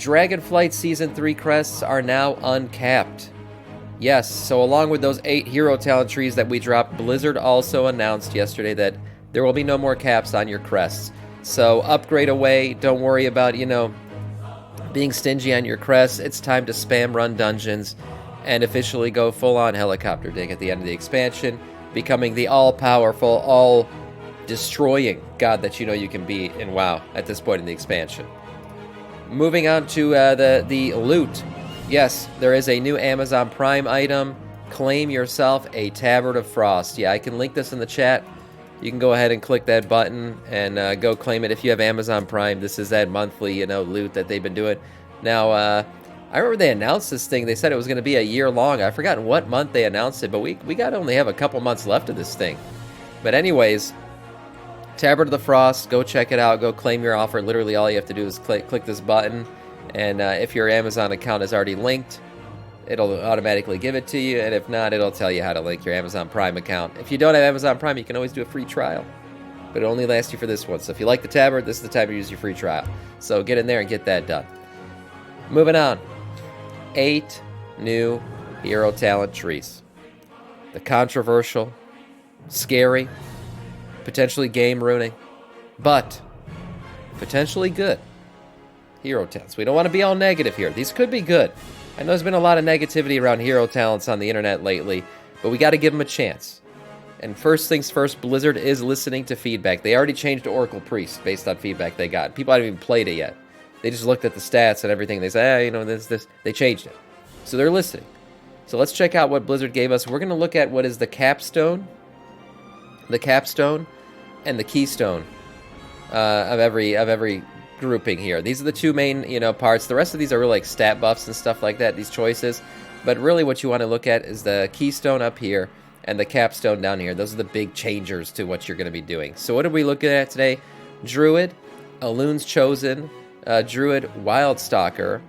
Dragonflight Season 3 crests are now uncapped. Yes, so along with those 8 hero talent trees that we dropped, Blizzard also announced yesterday that there will be no more caps on your crests. So upgrade away, don't worry about, being stingy on your crests. It's time to spam run dungeons and officially go full-on helicopter dig at the end of the expansion, becoming the all-powerful, all-destroying god that you can be in WoW at this point in the expansion. Moving on to the loot. Yes, there is a new Amazon Prime item. Claim yourself a Tabard of Frost. Yeah, I can link this in the chat. You can go ahead and click that button and go claim it if you have Amazon Prime. This is that monthly, loot that they've been doing. Now, I remember they announced this thing. They said it was going to be a year long. I've forgotten what month they announced it, but we got to only have a couple months left of this thing. But anyways, Tabard of the Frost, go check it out. Go claim your offer. Literally all you have to do is click this button. And if your Amazon account is already linked, it'll automatically give it to you. And if not, it'll tell you how to link your Amazon Prime account. If you don't have Amazon Prime, you can always do a free trial. But it only lasts you for this one. So if you like the Tabard, this is the time to use your free trial. So get in there and get that done. Moving on. 8 new hero talent trees. The controversial, scary, potentially game ruining, but potentially good hero talents. We don't want to be all negative here. These could be good. I know there's been a lot of negativity around hero talents on the internet lately, but we got to give them a chance. And first things first, Blizzard is listening to feedback. They already changed to Oracle Priest based on feedback they got. People haven't even played it yet. They just looked at the stats and everything. They say, this. They changed it. So they're listening. So let's check out what Blizzard gave us. We're going to look at what is the capstone and the keystone of every grouping here. These are the two main, parts. The rest of these are really like stat buffs and stuff like that, these choices. But really what you want to look at is the keystone up here and the capstone down here. Those are the big changers to what you're going to be doing. So what are we looking at today? Druid, Elun's Chosen, Druid, Wildstalker,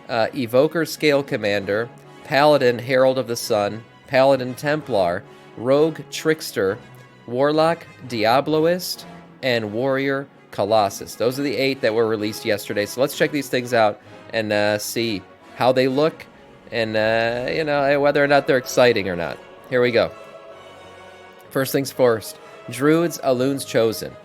Evoker, Scale Commander, Paladin, Herald of the Sun, Paladin, Templar, Rogue, Trickster, Warlock, Diabolist, and Warrior, Colossus. Those are the 8 that were released yesterday. So let's check these things out and see how they look and, whether or not they're exciting or not. Here we go. First things first. Druids, Elun's Chosen.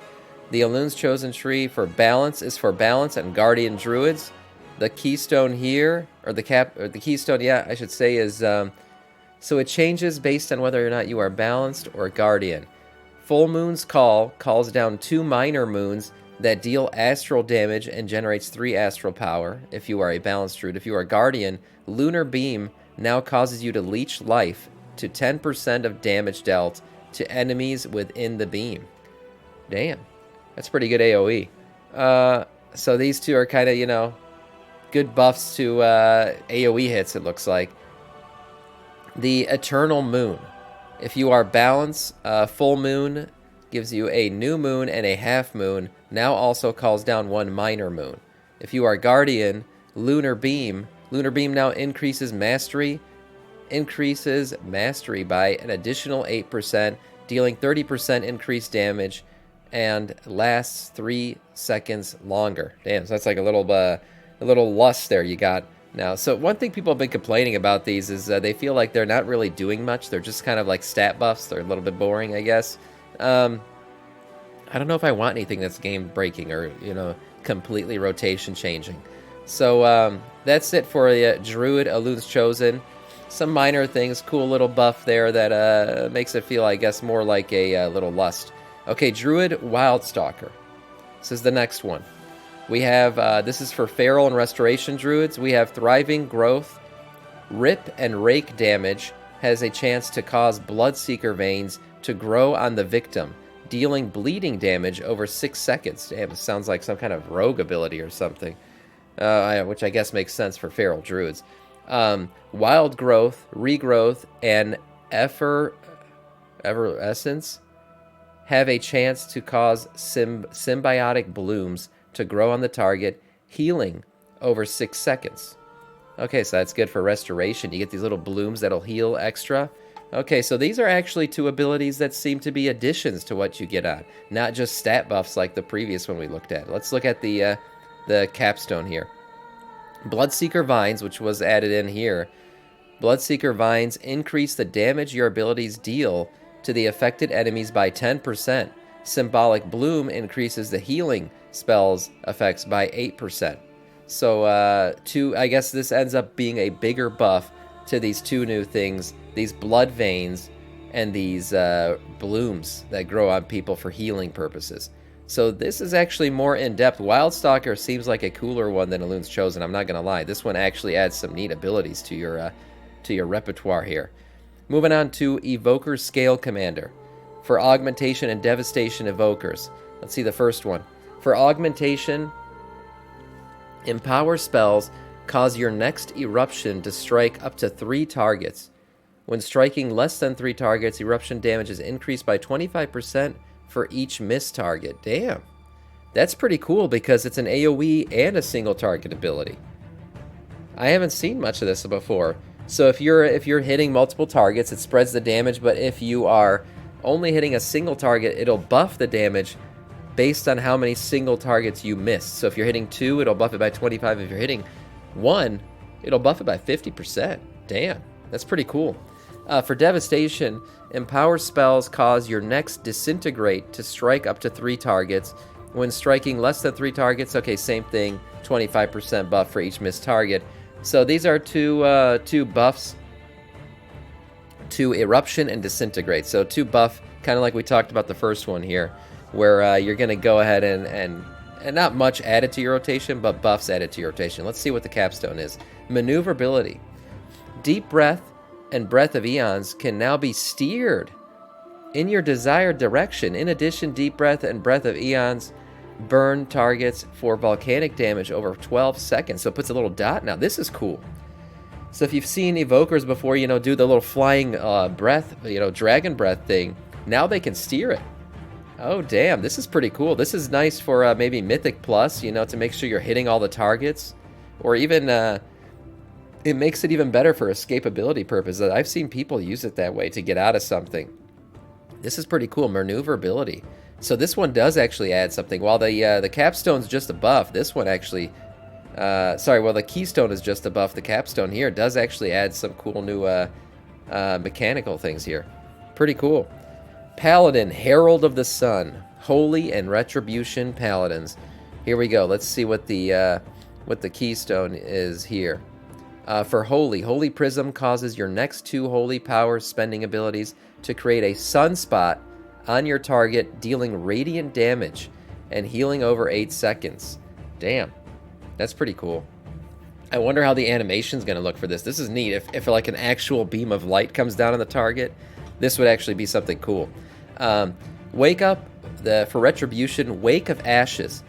The Elun's Chosen tree for balance is for balance and Guardian Druids. The keystone here, or the keystone, I should say, is, so it changes based on whether or not you are balanced or Guardian. Full Moon's Call calls down 2 minor moons that deal astral damage and generates 3 astral power if you are a balanced druid. If you are Guardian, Lunar Beam now causes you to leech life to 10% of damage dealt to enemies within the beam. Damn, that's pretty good AoE. So these two are kind of, good buffs to AoE hits, it looks like. The Eternal Moon. If you are balanced, Full Moon gives you a new moon and a half moon, now also calls down 1 minor moon. If you are Guardian, Lunar Beam now increases mastery by an additional 8%, dealing 30% increased damage, and lasts 3 seconds longer. Damn, so that's like a little lust there you got. Now, so one thing people have been complaining about these is they feel like they're not really doing much. They're just kind of like stat buffs. They're a little bit boring, I guess. I don't know if I want anything that's game-breaking or, completely rotation-changing. So that's it for the Druid, Elun's Chosen. Some minor things, cool little buff there that makes it feel, I guess, more like a little lust. Okay, Druid, Wildstalker. This is the next one. We have, this is for Feral and Restoration Druids. We have Thriving Growth. Rip and Rake damage has a chance to cause Bloodseeker veins to grow on the victim, dealing bleeding damage over 6 seconds. Damn, it sounds like some kind of rogue ability or something, which I guess makes sense for Feral Druids. Wild Growth, Regrowth, and Effervescence have a chance to cause symbiotic blooms to grow on the target, healing over 6 seconds. Okay, so that's good for restoration. You get these little blooms that'll heal extra. Okay, so these are actually 2 abilities that seem to be additions to what you get on, not just stat buffs like the previous one we looked at. Let's look at the capstone here. Bloodseeker Vines, which was added in here. Bloodseeker Vines increase the damage your abilities deal to the affected enemies by 10%. Symbolic Bloom increases the healing spells effects by 8%. So, I guess this ends up being a bigger buff to these two new things, these blood veins and these blooms that grow on people for healing purposes. So this is actually more in-depth. Wildstalker seems like a cooler one than Elun's Chosen, I'm not going to lie. This one actually adds some neat abilities to your repertoire here. Moving on to Evoker Scale Commander. For Augmentation and Devastation Evokers. Let's see the first one. For Augmentation, Empower spells cause your next eruption to strike up to 3 targets. When striking less than 3 targets, eruption damage is increased by 25% for each missed target. Damn. That's pretty cool because it's an AoE and a single target ability. I haven't seen much of this before. So if you're hitting multiple targets, it spreads the damage, but if you are only hitting a single target, it'll buff the damage based on how many single targets you missed. So if you're hitting 2, it'll buff it by 25. If you're hitting 1, it'll buff it by 50%. Damn, that's pretty cool. For Devastation, Empower spells cause your next Disintegrate to strike up to 3 targets. When striking less than 3 targets, okay, same thing, 25% buff for each missed target. So these are two buffs to Eruption and Disintegrate. So 2 buff, kind of like we talked about the first one here, where you're going to go ahead and not much added to your rotation, but buffs added to your rotation. Let's see what the capstone is. Maneuverability. Deep Breath and Breath of Eons can now be steered in your desired direction. In addition, Deep Breath and Breath of Eons burn targets for volcanic damage over 12 seconds. So it puts a little dot now. This is cool. So if you've seen Evokers before, do the little flying breath, dragon breath thing, now they can steer it. Oh, damn. This is pretty cool. This is nice for maybe Mythic Plus, to make sure you're hitting all the targets. Or even, it makes it even better for escapability purposes. I've seen people use it that way to get out of something. This is pretty cool. Maneuverability. So this one does actually add something. While the capstone's just a buff, this one actually... while the keystone is just a buff, the capstone here does actually add some cool new mechanical things here. Pretty cool. Paladin, Herald of the Sun. Holy and Retribution Paladins. Here we go. Let's see what the keystone is here. For Holy Prism causes your next 2 Holy Power spending abilities to create a sunspot on your target, dealing radiant damage and healing over 8 seconds. Damn. That's pretty cool. I wonder how the animation's going to look for this. This is neat. If like an actual beam of light comes down on the target, this would actually be something cool. Wake Up, for Retribution, Wake of Ashes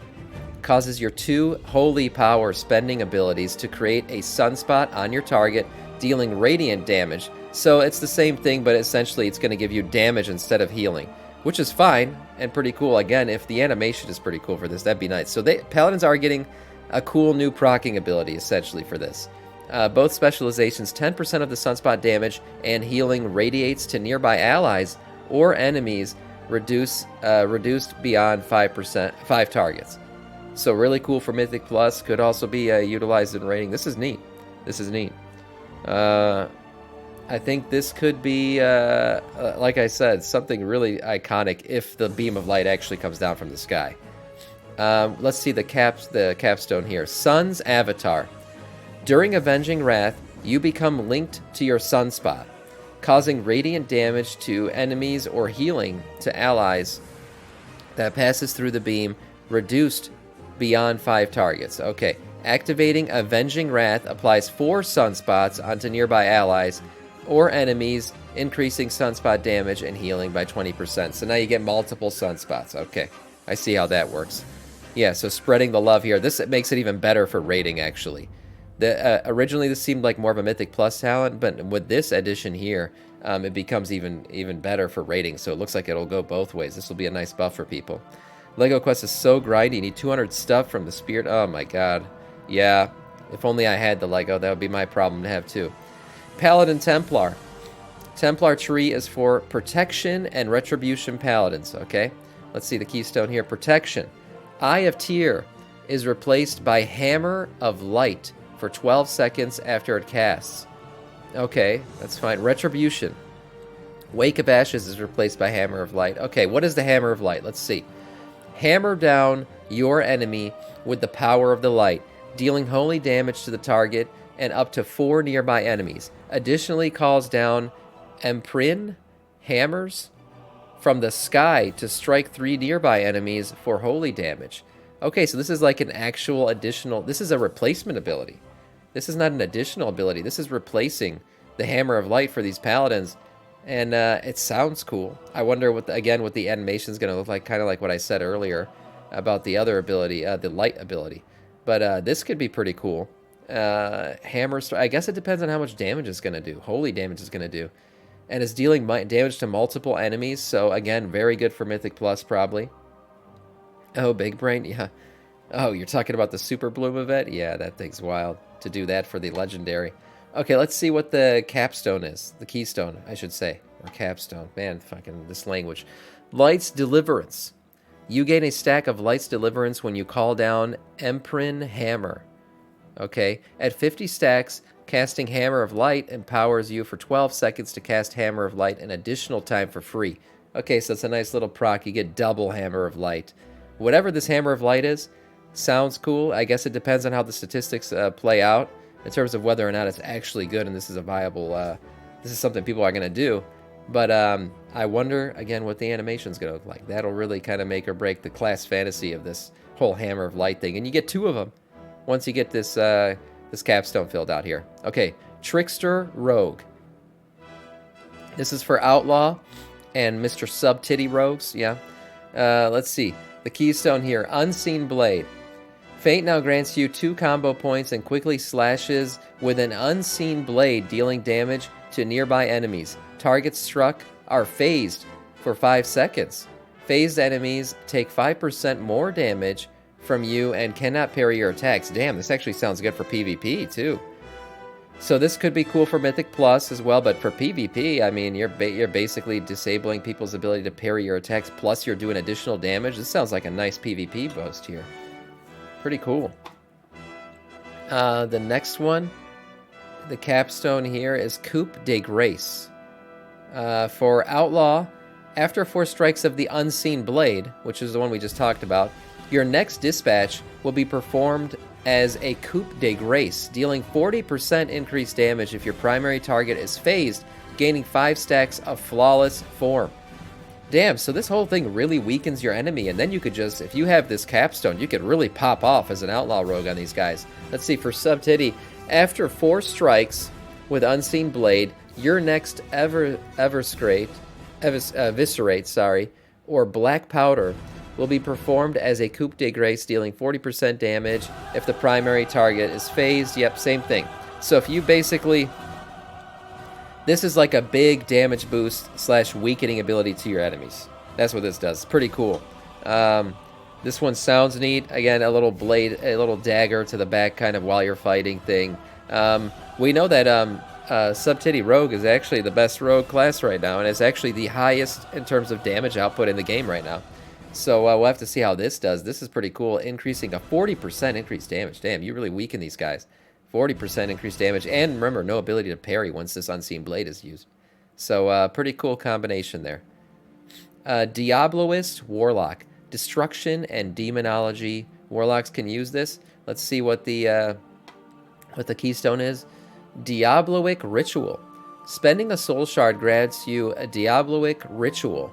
causes your 2 Holy Power spending abilities to create a sunspot on your target, dealing radiant damage. So it's the same thing, but essentially it's going to give you damage instead of healing, which is fine and pretty cool. Again, if the animation is pretty cool for this, that'd be nice. So Paladins are getting a cool new proccing ability, essentially, for this. Both specializations, 10% of the sunspot damage and healing radiates to nearby allies or enemies, reduced beyond 5 targets. So really cool for Mythic Plus. Could also be utilized in raiding. This is neat. I think this could be, like I said, something really iconic if the beam of light actually comes down from the sky. Let's see the capstone here. Sun's Avatar. During Avenging Wrath, you become linked to your sunspot, causing radiant damage to enemies or healing to allies that passes through the beam, reduced beyond 5 targets. Okay. Activating Avenging Wrath applies 4 sunspots onto nearby allies or enemies, increasing sunspot damage and healing by 20%. So now you get multiple sunspots. Okay. I see how that works. Yeah, so spreading the love here. This makes it even better for raiding, actually. Originally, this seemed like more of a Mythic Plus talent, but with this addition here, it becomes even better for raiding. So it looks like it'll go both ways. This will be a nice buff for people. Lego Quest is so grindy. You need 200 stuff from the Spirit. Oh, my God. Yeah, if only I had the Lego. That would be my problem to have, too. Paladin Templar. Templar tree is for Protection and Retribution Paladins, okay? Let's see the keystone here. Protection. Eye of Tyr is replaced by Hammer of Light for for 12 seconds after it casts. Okay, that's fine. Retribution. Wake of Ashes is replaced by Hammer of Light. Okay, what is the Hammer of Light? Let's see. Hammer down your enemy with the power of the light, dealing holy damage to the target and up to 4 nearby enemies. Additionally, calls down Emprin hammers from the sky to strike 3 nearby enemies for holy damage. Okay, so this is like an actual additional... This is a replacement ability. This is not an additional ability. This is replacing the Hammer of Light for these paladins. And it sounds cool. I wonder, what the animation is going to look like, kind of like what I said earlier about the other ability, the light ability. But this could be pretty cool. Hammer strike. I guess it depends on how much damage it's going to do. Holy damage is going to do. And it's dealing damage to multiple enemies. So, again, very good for Mythic Plus, probably. Oh, Big Brain? Yeah. Oh, you're talking about the Super Bloom event? Yeah, that thing's wild to do that for the Legendary. Okay, let's see what the capstone is. The keystone, I should say. Or capstone. Man, fucking this language. Light's Deliverance. You gain a stack of Light's Deliverance when you call down Emprin Hammer. Okay, at 50 stacks, casting Hammer of Light empowers you for 12 seconds to cast Hammer of Light an additional time for free. Okay, so it's a nice little proc. You get double Hammer of Light. Whatever this Hammer of Light is, sounds cool. I guess it depends on how the statistics play out in terms of whether or not it's actually good and this is a viable, this is something people are going to do. But I wonder, again, what the animation's going to look like. That'll really kind of make or break the class fantasy of this whole Hammer of Light thing. And you get 2 of them once you get this this capstone filled out here. Okay, Trickster Rogue. This is for Outlaw and Mr. Sub-Titty Rogues, yeah. Let's see. The keystone here, Unseen Blade. Fate now grants you 2 combo points and quickly slashes with an unseen blade, dealing damage to nearby enemies. Targets struck are phased for 5 seconds. Phased enemies take 5% more damage from you and cannot parry your attacks. Damn, this actually sounds good for PvP, too. So this could be cool for Mythic Plus as well, but for PvP, I mean, you're basically disabling people's ability to parry your attacks, plus you're doing additional damage. This sounds like a nice PvP boost here. Pretty cool. The next one, the capstone here, is Coup de Grace. For Outlaw, after 4 strikes of the Unseen Blade, which is the one we just talked about, your next dispatch will be performed as a Coup de Grace, dealing 40% increased damage if your primary target is phased, gaining 5 stacks of Flawless Form. Damn, so this whole thing really weakens your enemy, and then you could just, if you have this capstone, you could really pop off as an Outlaw Rogue on these guys. Let's see, for Sub-Titty, after 4 strikes with Unseen Blade, your next Eviscerate, or Black Powder will be performed as a Coup de Grace, dealing 40% damage if the primary target is phased. Yep, same thing. So if you basically... This is like a big damage boost / weakening ability to your enemies. That's what this does. Pretty cool. This one sounds neat. Again, a little blade, a little dagger to the back kind of while you're fighting thing. We know that Sub-Titty Rogue is actually the best rogue class right now, and it's actually the highest in terms of damage output in the game right now. So we'll have to see how this does. This is pretty cool, increasing a 40% increased damage. Damn, you really weaken these guys. 40% increased damage, and remember, no ability to parry once this Unseen Blade is used. So pretty cool combination there. Diabolist Warlock. Destruction and Demonology. Warlocks can use this. Let's see what the keystone is. Diabolic Ritual. Spending a soul shard grants you a Diabolic Ritual.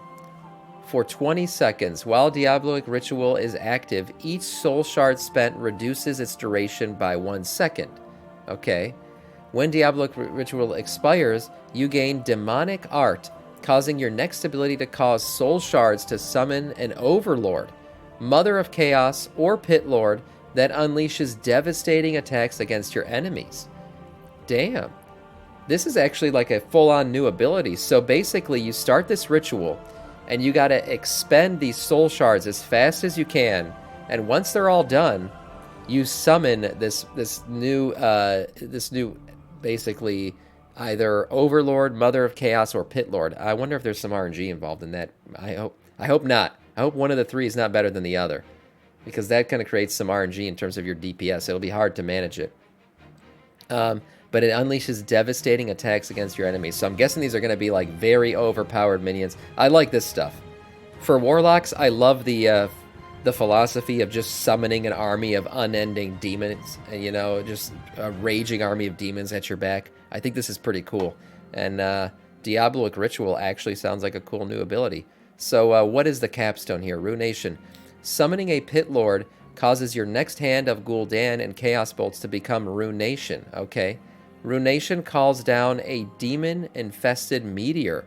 For 20 seconds, while Diabolic Ritual is active, each soul shard spent reduces its duration by 1 second. Okay. When Diabolic Ritual expires, you gain Demonic Art, causing your next ability to cause soul shards to summon an Overlord, Mother of Chaos, or Pit Lord that unleashes devastating attacks against your enemies. Damn. This is actually like a full-on new ability. So basically, you start this ritual, and you gotta expend these soul shards as fast as you can, and once they're all done, you summon this new basically either Overlord, Mother of Chaos, or Pit Lord. I wonder if there's some RNG involved in that. I hope not. I hope one of the 3 is not better than the other, because that kind of creates some RNG in terms of your DPS. It'll be hard to manage it. But it unleashes devastating attacks against your enemies. So I'm guessing these are going to be like very overpowered minions. I like this stuff. For Warlocks, I love the philosophy of just summoning an army of unending demons, and you know, just a raging army of demons at your back. I think this is pretty cool. And Diabolic Ritual actually sounds like a cool new ability. So what is the capstone here? Ruination. Summoning a Pit Lord causes your next hand of Gul'dan and Chaos Bolts to become Ruination. Okay. Ruination calls down a demon-infested meteor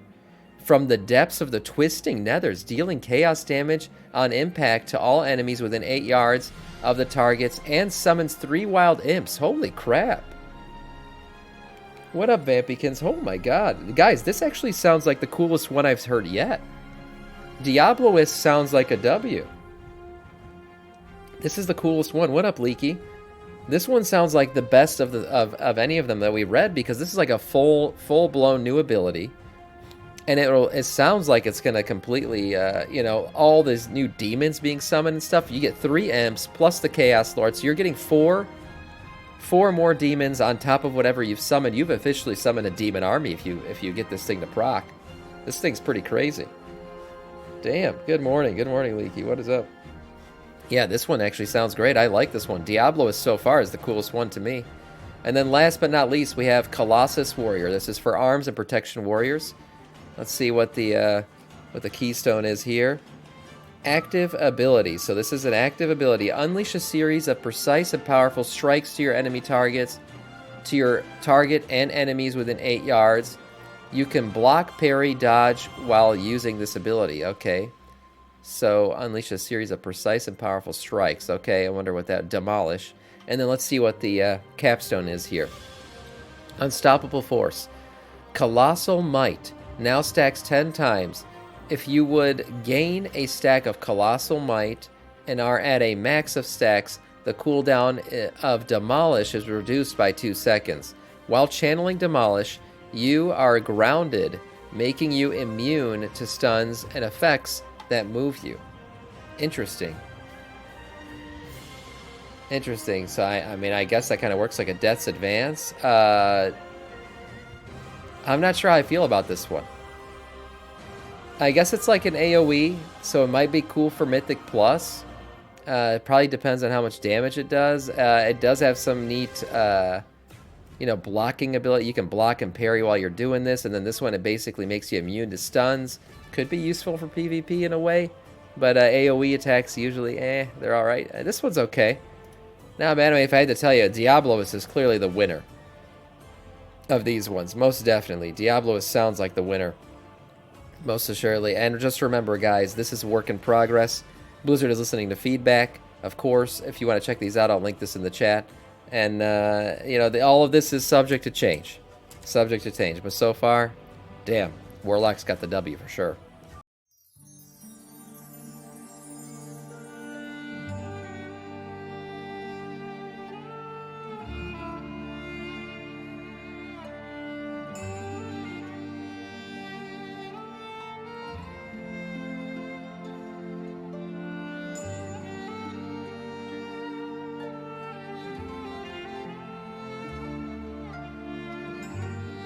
from the depths of the twisting nethers, dealing chaos damage on impact to all enemies within 8 yards of the targets, and summons 3 wild imps. Holy crap. What up, Vampykins? Oh my god. Guys, this actually sounds like the coolest one I've heard yet. Diabolist sounds like a W. This is the coolest one. What up, Leaky? This one sounds like the best of any of them that we read, because this is like a full-blown new ability. And it sounds like it's going to completely, you know, all these new demons being summoned and stuff. You get 3 imps plus the Chaos Lord. So you're getting 4 more demons on top of whatever you've summoned. You've officially summoned a demon army if you get this thing to proc. This thing's pretty crazy. Damn. Good morning. Good morning, Leaky. What is up? Yeah, this one actually sounds great. I like this one. Diabolist so far is the coolest one to me. And then last but not least, we have Colossus Warrior. This is for arms and protection warriors. Let's see what the keystone is here. Active ability. So this is an active ability. Unleash a series of precise and powerful strikes to your enemy targets, to your target and enemies within 8 yards. You can block, parry, dodge while using this ability. Okay. So unleash a series of precise and powerful strikes. Okay, I wonder what that... Demolish. And then let's see what the capstone is here. Unstoppable Force. Colossal Might. Now stacks 10 times. If you would gain a stack of Colossal Might and are at a max of stacks, the cooldown of Demolish is reduced by 2 seconds. While channeling Demolish, you are grounded, making you immune to stuns and effects that move you. Interesting. Interesting. So, I mean, I guess that kind of works like a Death's Advance. I'm not sure how I feel about this one. I guess it's like an AoE, so it might be cool for Mythic Plus. It probably depends on how much damage it does. It does have some neat, you know, blocking ability. You can block and parry while you're doing this, and then this one, it basically makes you immune to stuns. Could be useful for PvP in a way, but AoE attacks usually, they're alright. This one's okay. Now, man, if I had to tell you, Diabolist is clearly the winner of these ones. Most definitely. Diabolist sounds like the winner. Most assuredly. And just remember, guys, this is work in progress. Blizzard is listening to feedback, of course. If you want to check these out, I'll link this in the chat. And, you know, all of this is subject to change. Subject to change. But so far, damn, Warlock's got the W for sure.